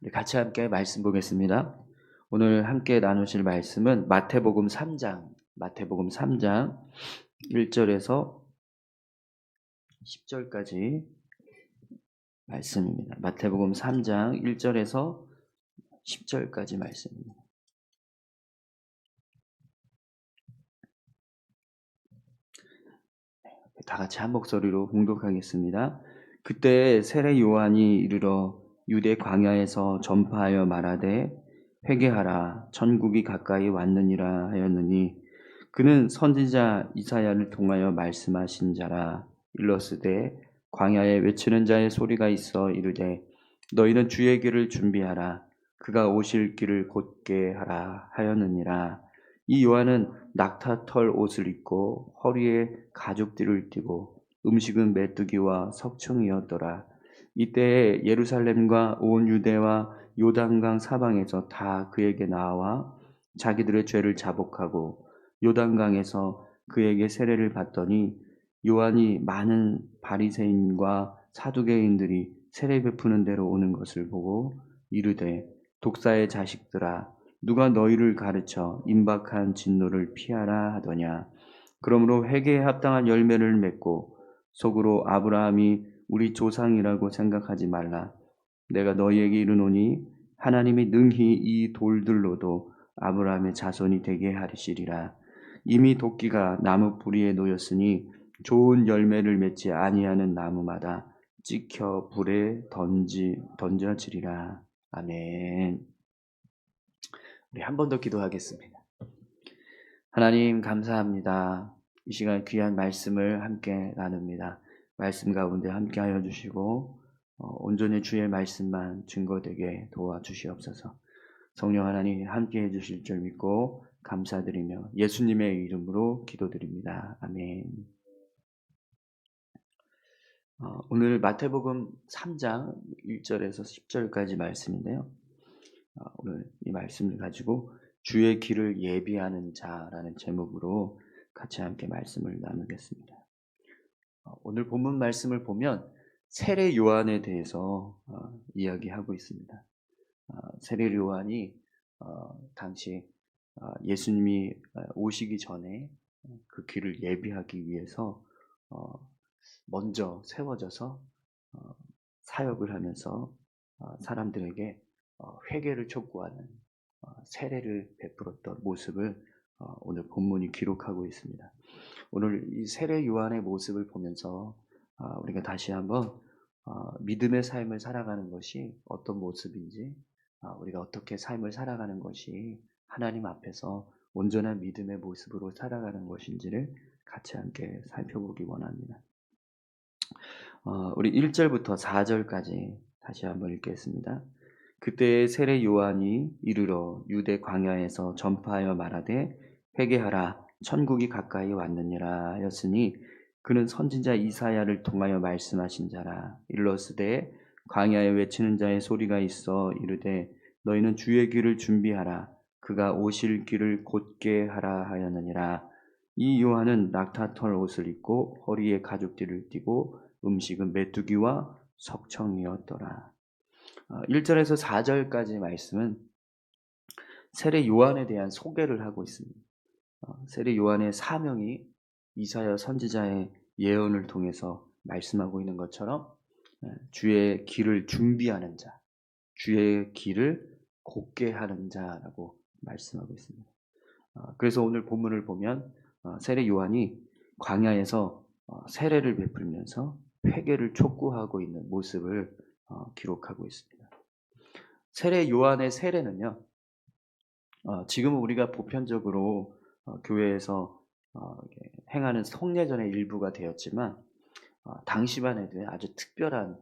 우리 같이 함께 말씀 보겠습니다. 오늘 함께 나누실 말씀은 마태복음 3장 1절에서 10절까지 말씀입니다. 마태복음 3장 1절에서 10절까지 말씀입니다. 다 같이 한 목소리로 봉독하겠습니다. 그때 세례 요한이 이르러 유대 광야에서 전파하여 말하되 회개하라 천국이 가까이 왔느니라 하였느니 그는 선지자 이사야를 통하여 말씀하신 자라. 일러스되 광야에 외치는 자의 소리가 있어 이르되 너희는 주의 길을 준비하라 그가 오실 길을 곧게 하라 하였느니라. 이 요한은 낙타털 옷을 입고 허리에 가죽띠를 띠고 음식은 메뚜기와 석청이었더라. 이때에 예루살렘과 온 유대와 요단강 사방에서 다 그에게 나와 자기들의 죄를 자복하고 요단강에서 그에게 세례를 받더니 요한이 많은 바리새인과 사두개인들이 세례 베푸는 데로 오는 것을 보고 이르되 독사의 자식들아 누가 너희를 가르쳐 임박한 진노를 피하라 하더냐. 그러므로 회개에 합당한 열매를 맺고 속으로 아브라함이 우리 조상이라고 생각하지 말라. 내가 너희에게 이르노니 하나님이 능히 이 돌들로도 아브라함의 자손이 되게 하시리라. 이미 도끼가 나무 뿌리에 놓였으니 좋은 열매를 맺지 아니하는 나무마다 찍혀 불에 던져지리라. 아멘. 우리 한 번 더 기도하겠습니다. 하나님 감사합니다. 이 시간 귀한 말씀을 함께 나눕니다. 말씀 가운데 함께하여 주시고 온전히 주의 말씀만 증거되게 도와주시옵소서. 성령 하나님 함께해 주실 줄 믿고 감사드리며 예수님의 이름으로 기도드립니다. 아멘. 오늘 마태복음 3장 1절에서 10절까지 말씀인데요. 오늘 이 말씀을 가지고 주의 길을 예비하는 자라는 제목으로 같이 함께 말씀을 나누겠습니다. 오늘 본문 말씀을 보면 세례 요한에 대해서 이야기하고 있습니다. 세례 요한이 당시 예수님이 오시기 전에 그 길을 예비하기 위해서 먼저 세워져서 사역을 하면서 사람들에게 회개를 촉구하는 세례를 베풀었던 모습을 오늘 본문이 기록하고 있습니다. 오늘 이 세례 요한의 모습을 보면서 우리가 다시 한번 믿음의 삶을 살아가는 것이 어떤 모습인지, 우리가 어떻게 삶을 살아가는 것이 하나님 앞에서 온전한 믿음의 모습으로 살아가는 것인지를 같이 함께 살펴보기 원합니다. 우리 1절부터 4절까지 다시 한번 읽겠습니다. 그때 세례 요한이 이르러 유대 광야에서 전파하여 말하되 회개하라 천국이 가까이 왔느니라 하였으니 그는 선지자 이사야를 통하여 말씀하신 자라. 일러스되 광야에 외치는 자의 소리가 있어 이르되 너희는 주의 길을 준비하라 그가 오실 길을 곧게 하라 하였느니라. 이 요한은 낙타털 옷을 입고 허리에 가죽띠를 띠고 음식은 메뚜기와 석청이었더라. 1절에서 4절까지 말씀은 세례 요한에 대한 소개를 하고 있습니다. 세례 요한의 사명이 이사야 선지자의 예언을 통해서 말씀하고 있는 것처럼 주의 길을 준비하는 자, 주의 길을 곧게 하는 자라고 말씀하고 있습니다. 그래서 오늘 본문을 보면 세례 요한이 광야에서 세례를 베풀면서 회개를 촉구하고 있는 모습을 기록하고 있습니다. 세례 요한의 세례는요, 지금은 우리가 보편적으로 교회에서 행하는 성례전의 일부가 되었지만 당시만 해도 아주 특별한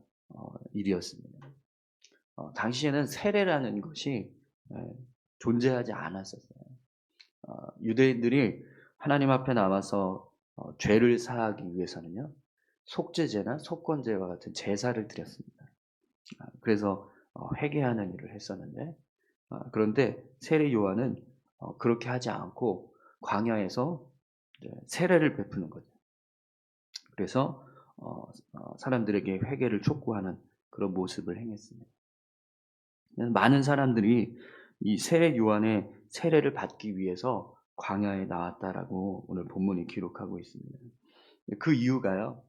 일이었습니다. 당시에는 세례라는 것이 존재하지 않았었어요. 유대인들이 하나님 앞에 나와서 죄를 사하기 위해서는요, 속죄제나 속건제와 같은 제사를 드렸습니다. 그래서 회개하는 일을 했었는데, 그런데 세례 요한은 그렇게 하지 않고 광야에서 세례를 베푸는 거죠. 그래서 사람들에게 회개를 촉구하는 그런 모습을 행했습니다. 많은 사람들이 이 세례 요한의 세례를 받기 위해서 광야에 나왔다라고 오늘 본문이 기록하고 있습니다. 그 이유가요.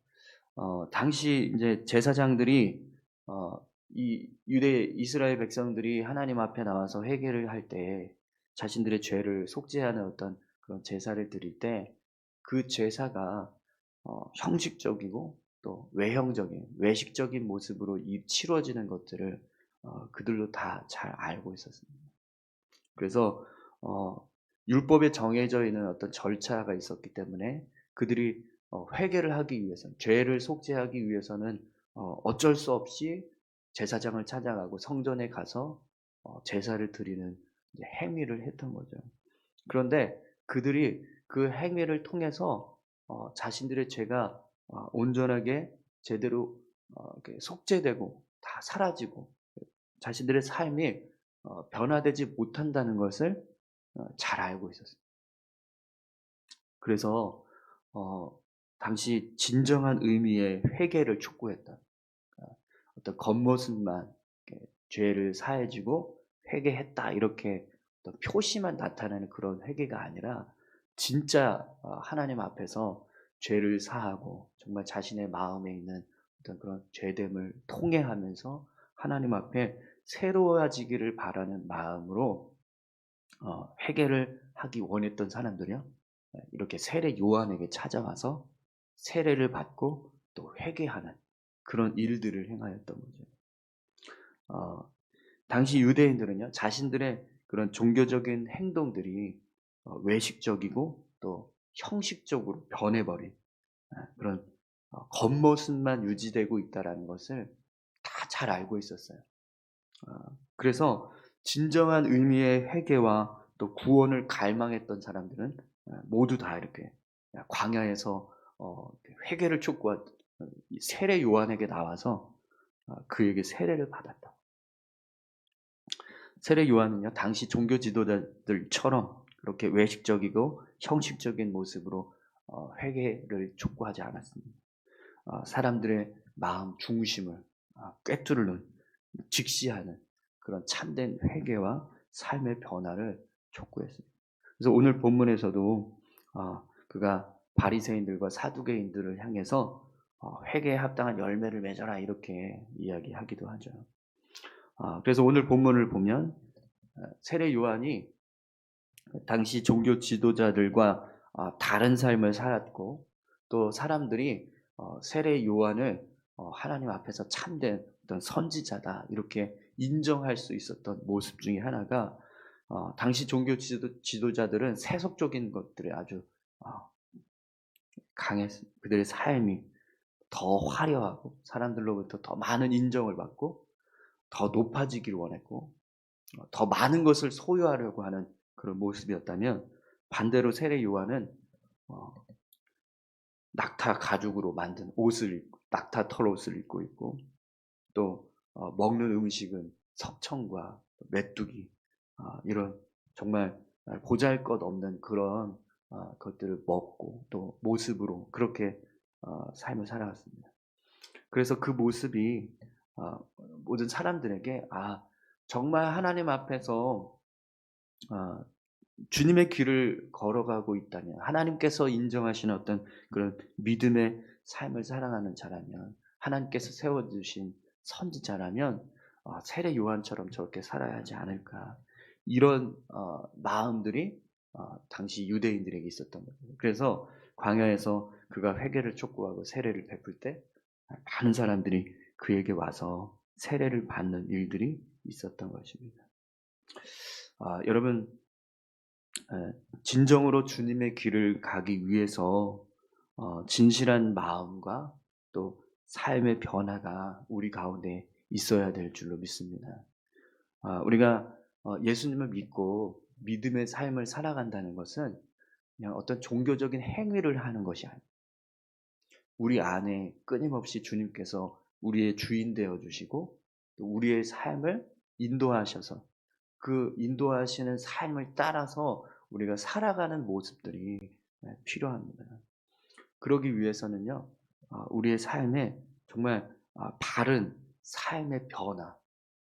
당시 이제 제사장들이 어 이 유대 이스라엘 백성들이 하나님 앞에 나와서 회개를 할 때 자신들의 죄를 속죄하는 어떤 그런 제사를 드릴 때 그 제사가 형식적이고 또 외형적인 외식적인 모습으로 치루어지는 것들을 그들도 다 잘 알고 있었습니다. 그래서 어 율법에 정해져 있는 어떤 절차가 있었기 때문에 그들이 회개를 하기 위해서는 죄를 속죄하기 위해서는 어쩔 수 없이 제사장을 찾아가고 성전에 가서 제사를 드리는 이제 행위를 했던 거죠. 그런데 그들이 그 행위를 통해서 자신들의 죄가 온전하게 제대로 이렇게 속죄되고 다 사라지고 자신들의 삶이 변화되지 못한다는 것을 잘 알고 있었어요. 그래서 어 당시 진정한 의미의 회개를 촉구했던 어떤 겉모습만 이렇게 죄를 사해지고 회개했다 이렇게 어떤 표시만 나타내는 그런 회개가 아니라 진짜 하나님 앞에서 죄를 사하고 정말 자신의 마음에 있는 어떤 그런 죄됨을 통회하면서 하나님 앞에 새로워지기를 바라는 마음으로 회개를 하기 원했던 사람들이요. 이렇게 세례 요한에게 찾아와서 세례를 받고 또 회개하는 그런 일들을 행하였던 거죠. 어 당시 유대인들은요. 자신들의 그런 종교적인 행동들이 외식적이고 또 형식적으로 변해버린 그런 겉모습만 유지되고 있다라는 것을 다 잘 알고 있었어요. 어 그래서 진정한 의미의 회개와 또 구원을 갈망했던 사람들은 모두 다 이렇게 광야에서 회개를 촉구한 이 세례 요한에게 나와서 그에게 세례를 받았다. 세례 요한은요, 당시 종교 지도자들처럼 그렇게 외식적이고 형식적인 모습으로 회개를 촉구하지 않았습니다. 사람들의 마음 중심을 꿰뚫는 직시하는 그런 참된 회개와 삶의 변화를 촉구했습니다. 그래서 오늘 본문에서도 그가 바리새인들과 사두개인들을 향해서 회개에 합당한 열매를 맺어라 이렇게 이야기하기도 하죠. 그래서 오늘 본문을 보면 세례 요한이 당시 종교 지도자들과 다른 삶을 살았고 또 사람들이 세례 요한을 하나님 앞에서 참된 어떤 선지자다 이렇게 인정할 수 있었던 모습 중에 하나가 당시 종교 지도자들은 세속적인 것들에 아주 어 강했습니다. 그들의 삶이 더 화려하고 사람들로부터 더 많은 인정을 받고 더 높아지기를 원했고 더 많은 것을 소유하려고 하는 그런 모습이었다면 반대로 세례 요한은 어 낙타 가죽으로 만든 옷을 입고 낙타 털옷을 입고 있고 또 먹는 음식은 석청과 메뚜기 이런 정말 보잘것없는 그런 것들을 먹고 또 모습으로 그렇게 삶을 살아왔습니다. 그래서 그 모습이 어 모든 사람들에게 정말 하나님 앞에서 어 주님의 길을 걸어가고 있다면 하나님께서 인정하시는 어떤 그런 믿음의 삶을 살아가는 자라면 하나님께서 세워 주신 선지자라면 세례 요한처럼 저렇게 살아야 하지 않을까. 이런 마음들이 당시 유대인들에게 있었던 거죠. 그래서 광야에서 그가 회개를 촉구하고 세례를 베풀 때 많은 사람들이 그에게 와서 세례를 받는 일들이 있었던 것입니다. 여러분 진정으로 주님의 길을 가기 위해서 진실한 마음과 또 삶의 변화가 우리 가운데 있어야 될 줄로 믿습니다. 우리가 예수님을 믿고 믿음의 삶을 살아간다는 것은 그냥 어떤 종교적인 행위를 하는 것이 아니에요. 우리 안에 끊임없이 주님께서 우리의 주인 되어 주시고 또 우리의 삶을 인도하셔서 그 인도하시는 삶을 따라서 우리가 살아가는 모습들이 필요합니다. 그러기 위해서는요. 우리의 삶에 정말 바른 삶의 변화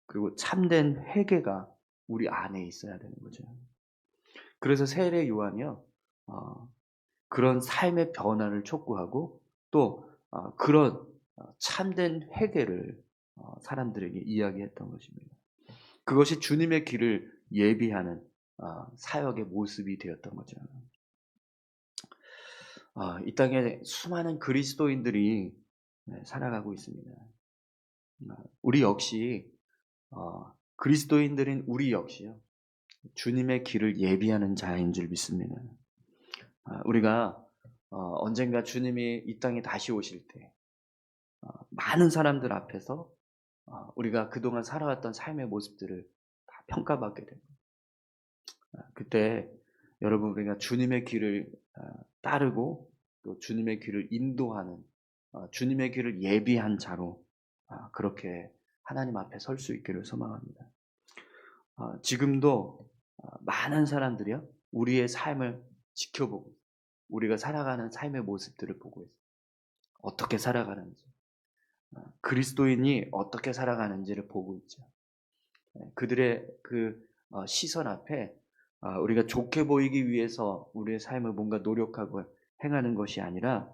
그리고 참된 회개가 우리 안에 있어야 되는 거죠. 그래서 세례 요한이요. 어 그런 삶의 변화를 촉구하고 또 그런 참된 회개를 사람들에게 이야기했던 것입니다. 그것이 주님의 길을 예비하는 사역의 모습이 되었던 거죠. 이 땅에 수많은 그리스도인들이 살아가고 있습니다. 우리 역시 그리스도인들인 우리 역시요. 주님의 길을 예비하는 자인 줄 믿습니다. 우리가 언젠가 주님이 이 땅에 다시 오실 때 많은 사람들 앞에서 우리가 그동안 살아왔던 삶의 모습들을 다 평가받게 됩니다. 그때 여러분 우리가 주님의 길을 따르고 또 주님의 길을 인도하는 주님의 길을 예비한 자로 그렇게 하나님 앞에 설 수 있기를 소망합니다. 지금도 많은 사람들이요 우리의 삶을 지켜보고 우리가 살아가는 삶의 모습들을 보고 있어요. 어떻게 살아가는지 그리스도인이 어떻게 살아가는지를 보고 있죠. 그들의 그 시선 앞에 우리가 좋게 보이기 위해서 우리의 삶을 뭔가 노력하고 행하는 것이 아니라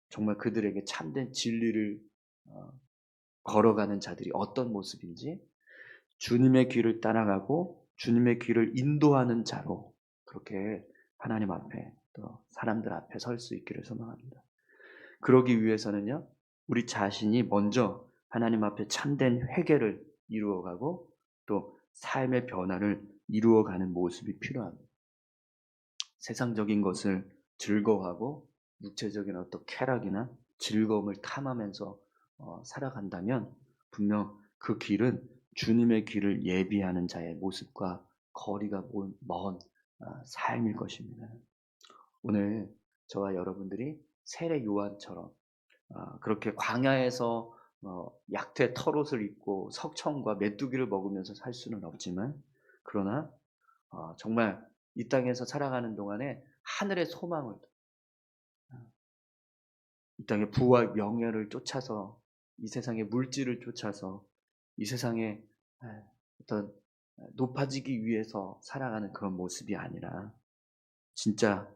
정말 그들에게 참된 진리를 걸어가는 자들이 어떤 모습인지 주님의 길을 따라가고 주님의 길을 인도하는 자로 그렇게 하나님 앞에 또 사람들 앞에 설 수 있기를 소망합니다. 그러기 위해서는요. 우리 자신이 먼저 하나님 앞에 참된 회개를 이루어가고 또 삶의 변화를 이루어가는 모습이 필요합니다. 세상적인 것을 즐거워하고 육체적인 어떤 쾌락이나 즐거움을 탐하면서 살아간다면 분명 그 길은 주님의 길을 예비하는 자의 모습과 거리가 먼 삶일 것입니다. 오늘 저와 여러분들이 세례 요한처럼 그렇게 광야에서 약태 털옷을 입고 석청과 메뚜기를 먹으면서 살 수는 없지만 그러나 정말 이 땅에서 살아가는 동안에 하늘의 소망을 이 땅의 부와 명예를 쫓아서 이 세상의 물질을 쫓아서 이 세상에 어떤 높아지기 위해서 살아가는 그런 모습이 아니라 진짜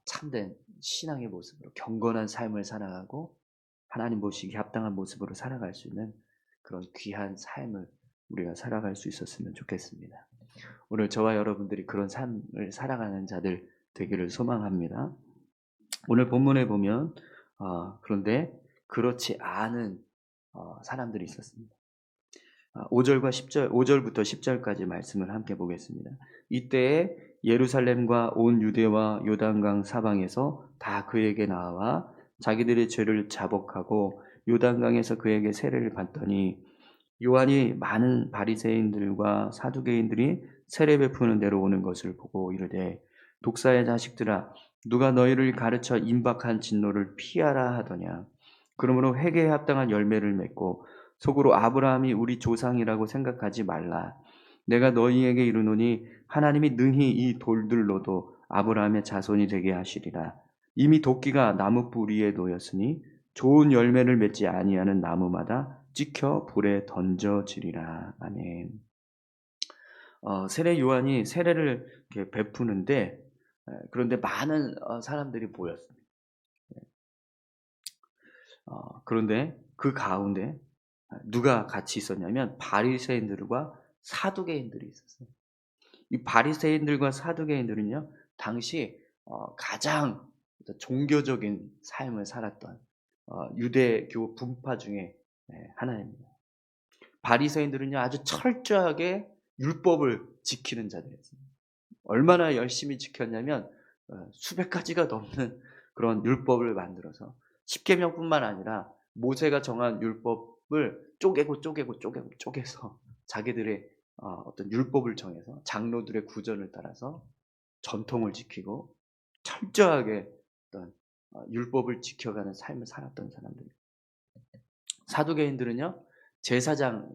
참된 신앙의 모습으로 경건한 삶을 살아가고 하나님 보시기에 합당한 모습으로 살아갈 수 있는 그런 귀한 삶을 우리가 살아갈 수 있었으면 좋겠습니다. 오늘 저와 여러분들이 그런 삶을 살아가는 자들 되기를 소망합니다. 오늘 본문에 보면 그런데 그렇지 않은 사람들이 있었습니다. 5절과 10절, 5절부터 10절까지 말씀을 함께 보겠습니다. 이때에 예루살렘과 온 유대와 요단강 사방에서 다 그에게 나와 자기들의 죄를 자복하고 요단강에서 그에게 세례를 받더니 요한이 많은 바리새인들과 사두개인들이 세례 베푸는 데로 오는 것을 보고 이르되 독사의 자식들아 누가 너희를 가르쳐 임박한 진노를 피하라 하더냐. 그러므로 회개에 합당한 열매를 맺고 속으로 아브라함이 우리 조상이라고 생각하지 말라. 내가 너희에게 이르노니 하나님이 능히 이 돌들로도 아브라함의 자손이 되게 하시리라. 이미 도끼가 나무 뿌리에 놓였으니 좋은 열매를 맺지 아니하는 나무마다 찍혀 불에 던져지리라. 아멘. 세례 요한이 세례를 이렇게 베푸는데 그런데 많은 사람들이 모였습니다. 그런데 그 가운데 누가 같이 있었냐면 바리새인들과 사두개인들이 있었어요. 이 바리새인들과 사두개인들은요 당시 가장 종교적인 삶을 살았던 유대교 분파 중에 하나입니다. 바리새인들은요 아주 철저하게 율법을 지키는 자들이었습니다. 얼마나 열심히 지켰냐면 수백 가지가 넘는 그런 율법을 만들어서 십계명뿐만 아니라 모세가 정한 율법을 쪼개서 자기들의 어떤 율법을 정해서 장로들의 구전을 따라서 전통을 지키고 철저하게 어떤 율법을 지켜가는 삶을 살았던 사람들입니다. 사두개인들은요 제사장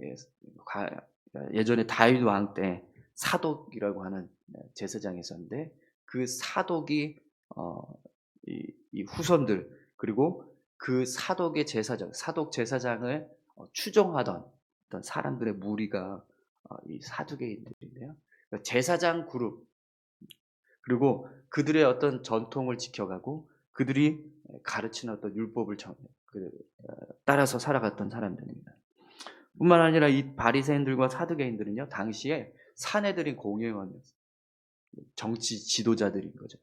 예전에 다윗 왕 때 사독이라고 하는 제사장이 있었는데 그 사독이 이 후손들 그리고 그 사독의 제사장 사독 제사장을 추종하던 어떤 사람들의 무리가 이 사두개인들인데요. 그러니까 제사장 그룹, 그리고 그들의 어떤 전통을 지켜가고 그들이 가르치는 어떤 율법을 따라서 살아갔던 사람들입니다. 뿐만 아니라 이 바리새인들과 사두개인들은요, 당시에 사내들인 공회원이었어요. 정치 지도자들인 거죠.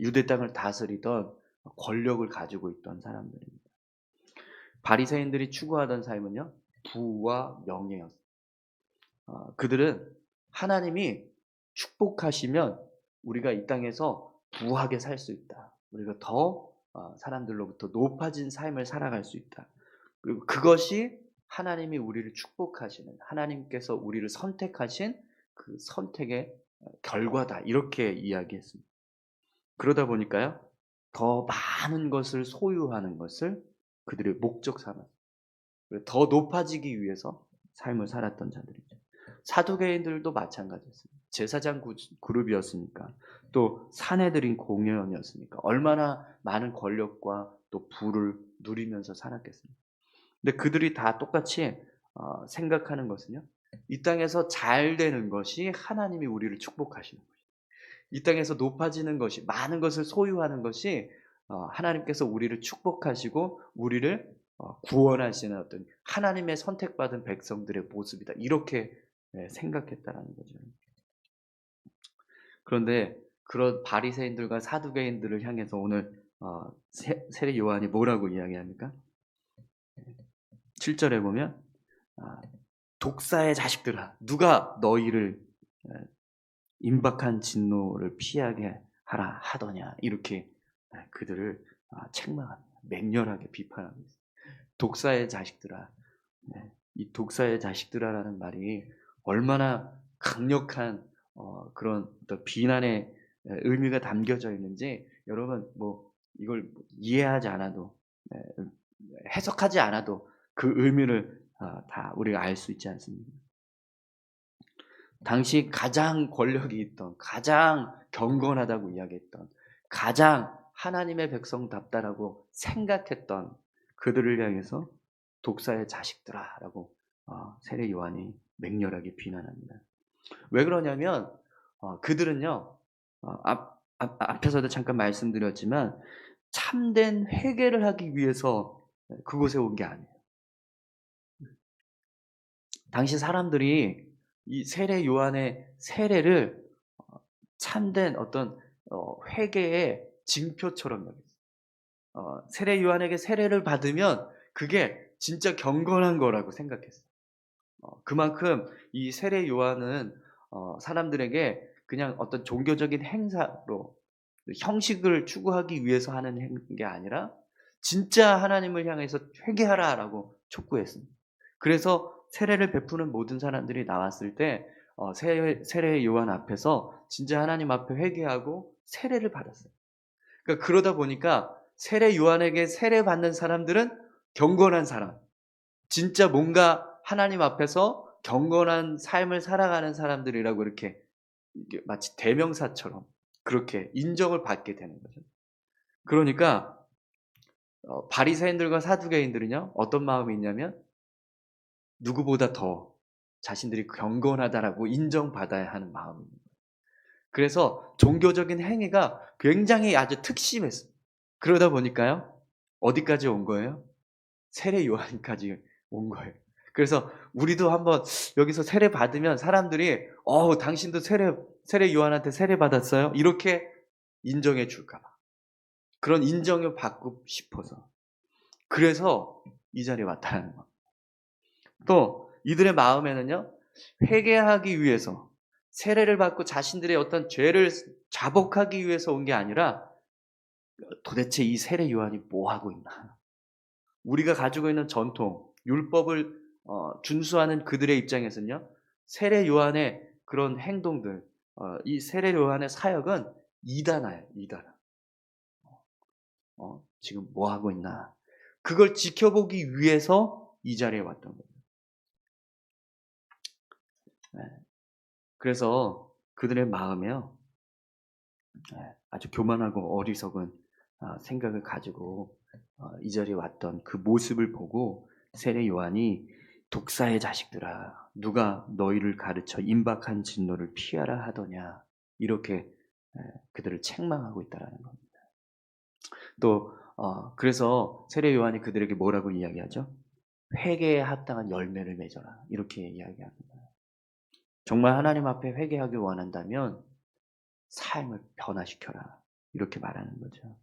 유대 땅을 다스리던 권력을 가지고 있던 사람들입니다. 바리새인들이 추구하던 삶은요, 부와 명예였어요. 그들은 하나님이 축복하시면 우리가 이 땅에서 부하게 살 수 있다. 우리가 더 사람들로부터 높아진 삶을 살아갈 수 있다. 그리고 그것이 하나님이 우리를 축복하시는, 하나님께서 우리를 선택하신 그 선택의 결과다. 이렇게 이야기했습니다. 그러다 보니까요, 더 많은 것을 소유하는 것을 그들의 목적 삼았어요. 더 높아지기 위해서 삶을 살았던 자들이죠. 사두개인들도 마찬가지였습니다. 제사장 그룹이었으니까, 또 사내들인 공회원이었으니까 얼마나 많은 권력과 또 부를 누리면서 살았겠습니까? 근데 그들이 다 똑같이 생각하는 것은요, 이 땅에서 잘 되는 것이 하나님이 우리를 축복하시는 것이다. 이 땅에서 높아지는 것이, 많은 것을 소유하는 것이 하나님께서 우리를 축복하시고 우리를 구원하시는 어떤 하나님의 선택받은 백성들의 모습이다. 이렇게 생각했다라는 거죠. 그런데 그런 바리새인들과 사두개인들을 향해서 오늘 세례 요한이 뭐라고 이야기합니까? 7절에 보면 독사의 자식들아, 누가 너희를 임박한 진노를 피하게 하라 하더냐, 이렇게 그들을 책망합니다. 맹렬하게 비판합니다. 독사의 자식들아. 이 독사의 자식들아라는 말이 얼마나 강력한 그런 어떤 비난의 의미가 담겨져 있는지 여러분 뭐 이걸 이해하지 않아도, 해석하지 않아도 그 의미를 다 우리가 알 수 있지 않습니까? 당시 가장 권력이 있던, 가장 경건하다고 이야기했던, 가장 하나님의 백성답다라고 생각했던 그들을 향해서 독사의 자식들아라고 세례 요한이 맹렬하게 비난합니다. 왜 그러냐면 그들은요, 앞에서도 잠깐 말씀드렸지만 참된 회개를 하기 위해서 그곳에 온 게 아니에요. 당시 사람들이 이 세례 요한의 세례를 참된 어떤 회개의 징표처럼 여겼어요. 세례 요한에게 세례를 받으면 그게 진짜 경건한 거라고 생각했어요. 그만큼 이 세례 요한은 사람들에게 그냥 어떤 종교적인 행사로 형식을 추구하기 위해서 하는 게 아니라 진짜 하나님을 향해서 회개하라라고 촉구했습니다. 그래서 세례를 베푸는 모든 사람들이 나왔을 때 세례 요한 앞에서 진짜 하나님 앞에 회개하고 세례를 받았어요. 그러니까 그러다 보니까 세례 요한에게 세례 받는 사람들은 경건한 사람, 진짜 뭔가 하나님 앞에서 경건한 삶을 살아가는 사람들이라고 이렇게 마치 대명사처럼 그렇게 인정을 받게 되는 거죠. 그러니까 바리새인들과 사두개인들은요, 어떤 마음이 있냐면 누구보다 더 자신들이 경건하다라고 인정받아야 하는 마음입니다. 그래서 종교적인 행위가 굉장히 아주 특심했어요. 그러다 보니까요, 어디까지 온 거예요? 세례 요한까지 온 거예요. 그래서 우리도 한번 여기서 세례 받으면 사람들이 당신도 세례 요한한테 세례 받았어요? 이렇게 인정해 줄까 봐. 그런 인정을 받고 싶어서. 그래서 이 자리에 왔다는 거. 또 이들의 마음에는요, 회개하기 위해서 세례를 받고 자신들의 어떤 죄를 자복하기 위해서 온 게 아니라 도대체 이 세례 요한이 뭐 하고 있나? 우리가 가지고 있는 전통, 율법을 준수하는 그들의 입장에서는요, 세례 요한의 그런 행동들, 이 세례 요한의 사역은 이단아예요, 이단아. 지금 뭐 하고 있나? 그걸 지켜보기 위해서 이 자리에 왔던 거예요. 네. 그래서 그들의 마음에요, 아주 교만하고 어리석은 생각을 가지고 이 자리에 왔던 그 모습을 보고 세례 요한이 독사의 자식들아, 누가 너희를 가르쳐 임박한 진노를 피하라 하더냐. 이렇게 그들을 책망하고 있다라는 겁니다. 또 그래서 세례 요한이 그들에게 뭐라고 이야기하죠? 회개에 합당한 열매를 맺어라. 이렇게 이야기합니다. 정말 하나님 앞에 회개하길 원한다면 삶을 변화시켜라. 이렇게 말하는 거죠.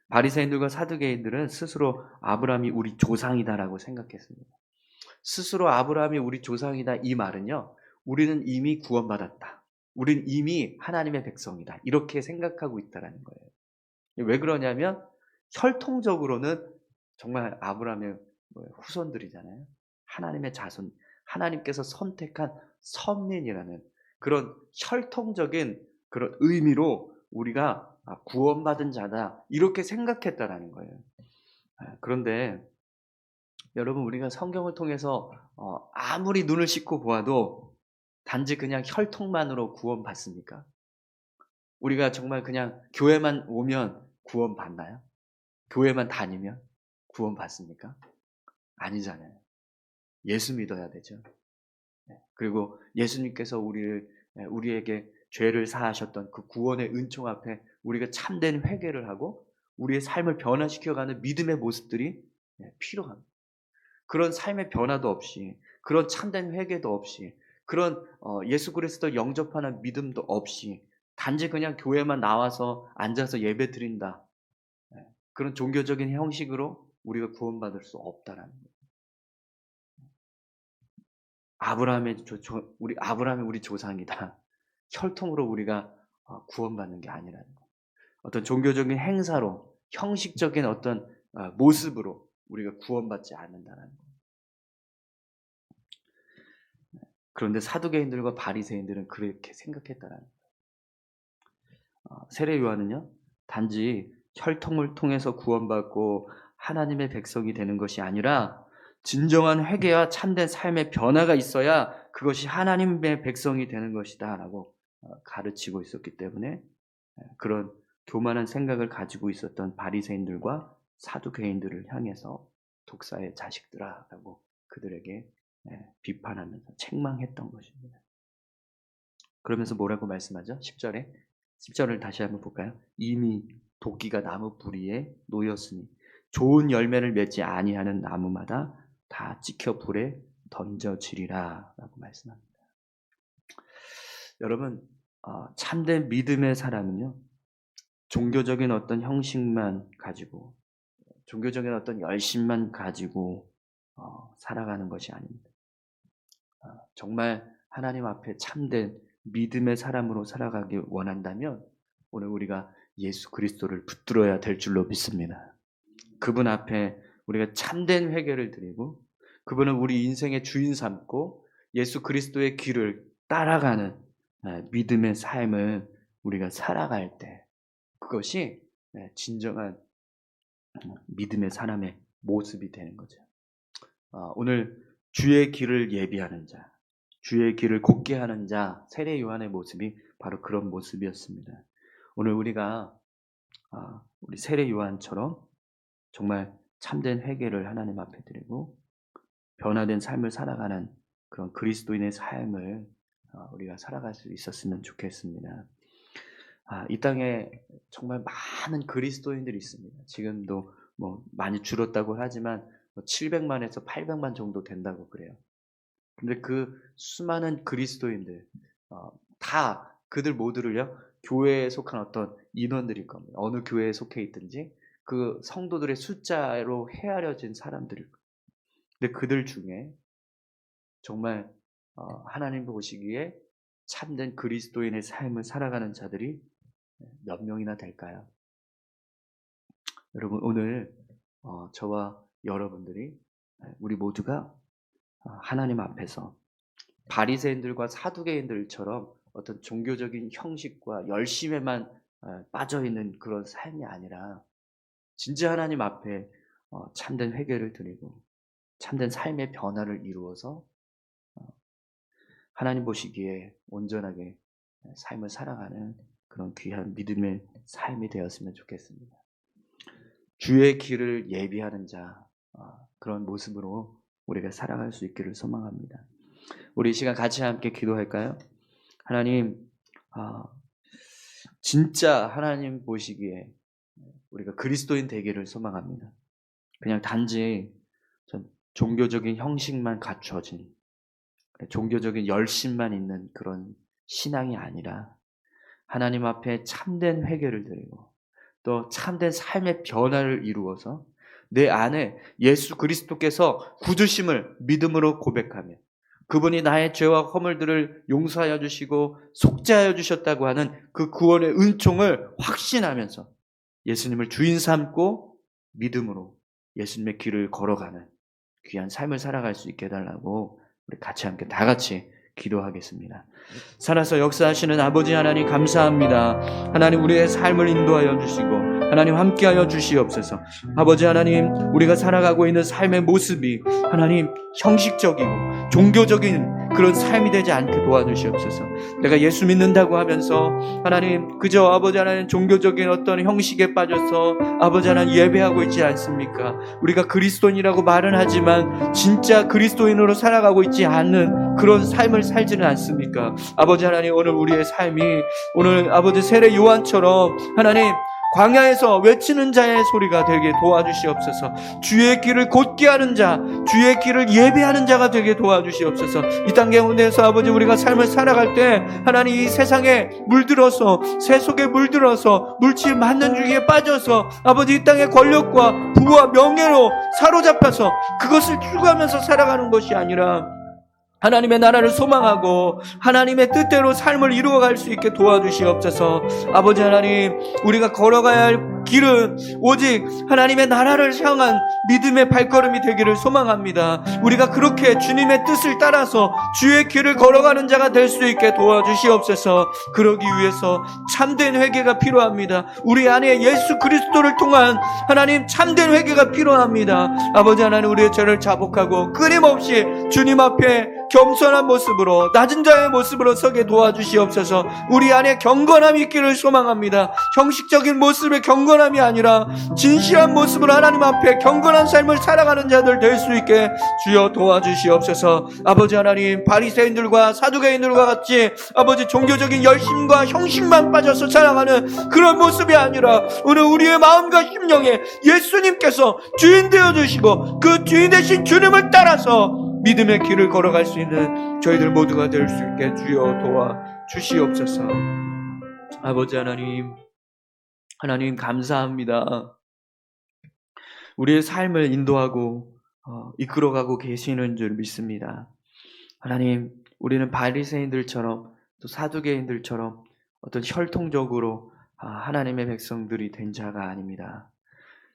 바리새인들과 사두개인들은 스스로 아브라함이 우리 조상이다라고 생각했습니다. 스스로 아브라함이 우리 조상이다 이 말은요, 우리는 이미 구원받았다. 우리는 이미 하나님의 백성이다. 이렇게 생각하고 있다라는 거예요. 왜 그러냐면 혈통적으로는 정말 아브라함의 후손들이잖아요. 하나님의 자손, 하나님께서 선택한 선민이라는 그런 혈통적인 그런 의미로 우리가 구원받은 자다 이렇게 생각했다라는 거예요. 그런데 여러분, 우리가 성경을 통해서 아무리 눈을 씻고 보아도 단지 그냥 혈통만으로 구원받습니까? 우리가 정말 그냥 교회만 오면 구원받나요? 교회만 다니면 구원받습니까? 아니잖아요. 예수 믿어야 되죠. 그리고 예수님께서 우리에게 죄를 사하셨던 그 구원의 은총 앞에 우리가 참된 회개를 하고 우리의 삶을 변화시켜가는 믿음의 모습들이 필요합니다. 그런 삶의 변화도 없이, 그런 참된 회개도 없이, 그런 예수 그리스도 영접하는 믿음도 없이 단지 그냥 교회만 나와서 앉아서 예배 드린다. 그런 종교적인 형식으로 우리가 구원받을 수 없다라는 거예요. 아브라함이 우리 조상이다. 혈통으로 우리가 구원받는 게 아니라는 거예요. 어떤 종교적인 행사로, 형식적인 어떤 모습으로 우리가 구원받지 않는다는 거예요. 그런데 사두개인들과 바리새인들은 그렇게 생각했다는 거예요. 세례 요한은요, 단지 혈통을 통해서 구원받고 하나님의 백성이 되는 것이 아니라 진정한 회개와 참된 삶의 변화가 있어야 그것이 하나님의 백성이 되는 것이다 라고 가르치고 있었기 때문에 그런 교만한 생각을 가지고 있었던 바리새인들과 사두개인들을 향해서 독사의 자식들아 라고 그들에게 비판하면서 책망했던 것입니다. 그러면서 뭐라고 말씀하죠? 10절을 다시 한번 볼까요? 이미 도끼가 나무 뿌리에 놓였으니 좋은 열매를 맺지 아니하는 나무마다 다 찍혀 불에 던져지리라 라고 말씀합니다. 여러분, 참된 믿음의 사람은요, 종교적인 어떤 형식만 가지고, 종교적인 어떤 열심만 가지고 살아가는 것이 아닙니다. 정말 하나님 앞에 참된 믿음의 사람으로 살아가길 원한다면 오늘 우리가 예수 그리스도를 붙들어야 될 줄로 믿습니다. 그분 앞에 우리가 참된 회개를 드리고 그분은 우리 인생의 주인 삼고 예수 그리스도의 길을 따라가는 믿음의 삶을 우리가 살아갈 때 그것이 진정한 믿음의 사람의 모습이 되는 거죠. 오늘 주의 길을 예비하는 자, 주의 길을 곧게 하는 자, 세례 요한의 모습이 바로 그런 모습이었습니다. 오늘 우리가 우리 세례 요한처럼 정말 참된 회개를 하나님 앞에 드리고 변화된 삶을 살아가는 그런 그리스도인의 삶을 우리가 살아갈 수 있었으면 좋겠습니다. 이 땅에 정말 많은 그리스도인들이 있습니다. 지금도 뭐 많이 줄었다고 하지만 700만에서 800만 정도 된다고 그래요. 근데 그 수많은 그리스도인들 다 그들 모두를요 교회에 속한 어떤 인원들일 겁니다. 어느 교회에 속해 있든지 그 성도들의 숫자로 헤아려진 사람들일 겁니다. 근데 그들 중에 정말 하나님 보시기에 참된 그리스도인의 삶을 살아가는 자들이 몇 명이나 될까요? 여러분, 오늘 저와 여러분들이 우리 모두가 하나님 앞에서 바리새인들과 사두개인들처럼 어떤 종교적인 형식과 열심에만 빠져 있는 그런 삶이 아니라 진짜 하나님 앞에 참된 회개를 드리고 참된 삶의 변화를 이루어서 하나님 보시기에 온전하게 삶을 살아가는 그런 귀한 믿음의 삶이 되었으면 좋겠습니다. 주의 길을 예비하는 자, 그런 모습으로 우리가 살아갈 수 있기를 소망합니다. 우리 이 시간 같이 함께 기도할까요? 하나님, 아, 진짜 하나님 보시기에 우리가 그리스도인 되기를 소망합니다. 그냥 단지 종교적인 형식만 갖춰진, 종교적인 열심만 있는 그런 신앙이 아니라 하나님 앞에 참된 회개를 드리고 또 참된 삶의 변화를 이루어서 내 안에 예수 그리스도께서 구주심을 믿음으로 고백하며 그분이 나의 죄와 허물들을 용서하여 주시고 속죄하여 주셨다고 하는 그 구원의 은총을 확신하면서 예수님을 주인 삼고 믿음으로 예수님의 길을 걸어가는 귀한 삶을 살아갈 수 있게 해달라고 우리 같이 함께 다 같이 기도하겠습니다. 살아서 역사하시는 아버지 하나님 감사합니다. 하나님 우리의 삶을 인도하여 주시고 하나님 함께하여 주시옵소서. 아버지 하나님 우리가 살아가고 있는 삶의 모습이 하나님 형식적이고 종교적인 그런 삶이 되지 않게 도와주시옵소서. 내가 예수 믿는다고 하면서 하나님 그저 아버지 하나님 종교적인 어떤 형식에 빠져서 아버지 하나님 예배하고 있지 않습니까? 우리가 그리스도인이라고 말은 하지만 진짜 그리스도인으로 살아가고 있지 않는 그런 삶을 살지는 않습니까? 아버지 하나님 오늘 우리의 삶이 오늘 아버지 세례 요한처럼 하나님 광야에서 외치는 자의 소리가 되게 도와주시옵소서. 주의 길을 곧게 하는 자, 주의 길을 예배하는 자가 되게 도와주시옵소서. 이 땅 가운데서 아버지 우리가 삶을 살아갈 때 하나님 이 세상에 물들어서 새 속에 물들어서 물질 맞는 주기에 빠져서 아버지 이 땅의 권력과 부와 명예로 사로잡혀서 그것을 추구하면서 살아가는 것이 아니라 하나님의 나라를 소망하고 하나님의 뜻대로 삶을 이루어갈 수 있게 도와주시옵소서. 아버지 하나님 우리가 걸어가야 할 길은 오직 하나님의 나라를 향한 믿음의 발걸음이 되기를 소망합니다. 우리가 그렇게 주님의 뜻을 따라서 주의 길을 걸어가는 자가 될 수 있게 도와주시옵소서. 그러기 위해서 참된 회개가 필요합니다. 우리 안에 예수 그리스도를 통한 하나님 참된 회개가 필요합니다. 아버지 하나님 우리의 죄를 자복하고 끊임없이 주님 앞에 겸손한 모습으로 낮은 자의 모습으로 서게 도와주시옵소서. 우리 안에 경건함이 있기를 소망합니다. 형식적인 모습의 경건함이 아니라 진실한 모습으로 하나님 앞에 경건한 삶을 살아가는 자들 될 수 있게 주여 도와주시옵소서. 아버지 하나님 바리새인들과 사두개인들과 같이 아버지 종교적인 열심과 형식만 빠져서 살아가는 그런 모습이 아니라 오늘 우리의 마음과 심령에 예수님께서 주인 되어주시고 그 주인 되신 주님을 따라서 믿음의 길을 걸어갈 수 있는 저희들 모두가 될 수 있게 주여 도와주시옵소서. 아버지 하나님 감사합니다. 우리의 삶을 인도하고 이끌어가고 계시는 줄 믿습니다. 하나님 우리는 바리새인들처럼 또 사두개인들처럼 어떤 혈통적으로 하나님의 백성들이 된 자가 아닙니다.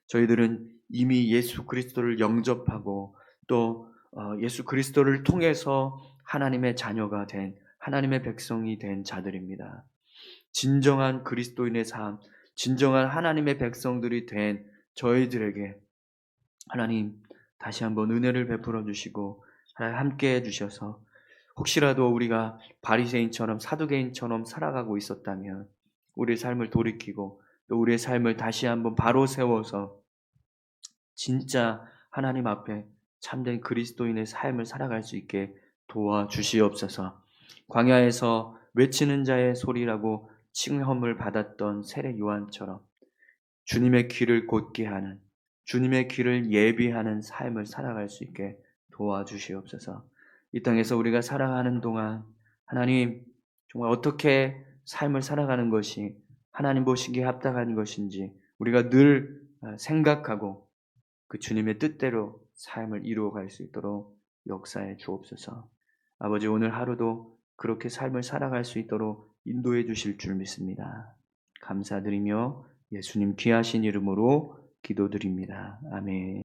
저희들은 이미 예수 그리스도를 영접하고 또 예수 그리스도를 통해서 하나님의 자녀가 된 하나님의 백성이 된 자들입니다. 진정한 그리스도인의 삶, 진정한 하나님의 백성들이 된 저희들에게 하나님 다시 한번 은혜를 베풀어 주시고 하나님 함께 해주셔서 혹시라도 우리가 바리새인처럼 사두개인처럼 살아가고 있었다면 우리의 삶을 돌이키고 또 우리의 삶을 다시 한번 바로 세워서 진짜 하나님 앞에 참된 그리스도인의 삶을 살아갈 수 있게 도와주시옵소서. 광야에서 외치는 자의 소리라고 칭함을 받았던 세례 요한처럼 주님의 길을 곧게 하는 주님의 길을 예비하는 삶을 살아갈 수 있게 도와주시옵소서. 이 땅에서 우리가 살아가는 동안 하나님 정말 어떻게 삶을 살아가는 것이 하나님 보시기에 합당한 것인지 우리가 늘 생각하고 그 주님의 뜻대로 삶을 이루어갈 수 있도록 역사해 주옵소서. 아버지 오늘 하루도 그렇게 삶을 살아갈 수 있도록 인도해 주실 줄 믿습니다. 감사드리며 예수님 귀하신 이름으로 기도드립니다. 아멘.